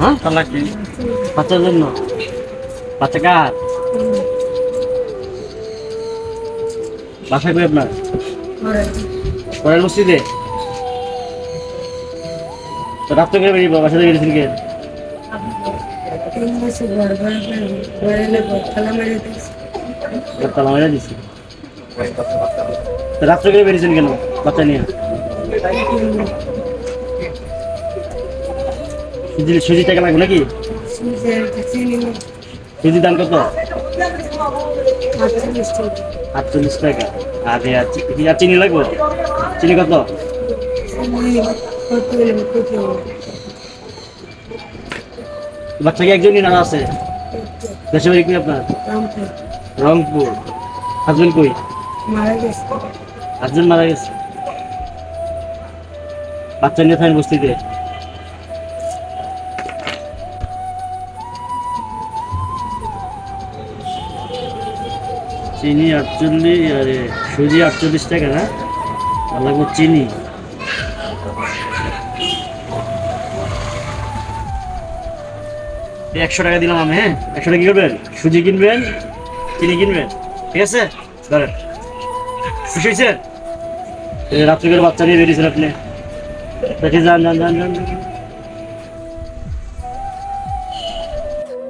হ্যাঁ তালাক কি? বাচ্চার জন্য। বাচ্চা কার? বাসায় কই আপনার? পরের মসজিদে। তো রাত্রে করে বেরিয়ে বাসা থেকে গেছেন কে? তালা মেরে দিছি। তো রাত্রে করে বেরিয়েছেন কেন বাচ্চা নিয়ে? সুজি টাকা লাগবে নাকি? সুজি দাম কত? 48 টাকা। আর চিনি লাগবে? চিনি কত? বাচ্চা কি একজনই না আছে? দেশে বাড়ি কই আপনার? রংপুর। হাজবেন্ড কই? হাজবেন্ড মারা গেছে। বাচ্চা নিয়ে থাকেন বস্তিতে। চিনি 48, আরে সুজি 48 টাকা না? আর লাগবে চিনি। এই 100 টাকা দিলাম আমি, হ্যাঁ? 100 টাকা কি করবেন? সুজি কিনবেন, চিনি কিনবেন, ঠিক আছে? ধরেন, খুশি হয়েছেন? রাত্রে করে বাচ্চা নিয়ে বেরিয়েছেন আপনি। দেখে যান যান যান যান যান।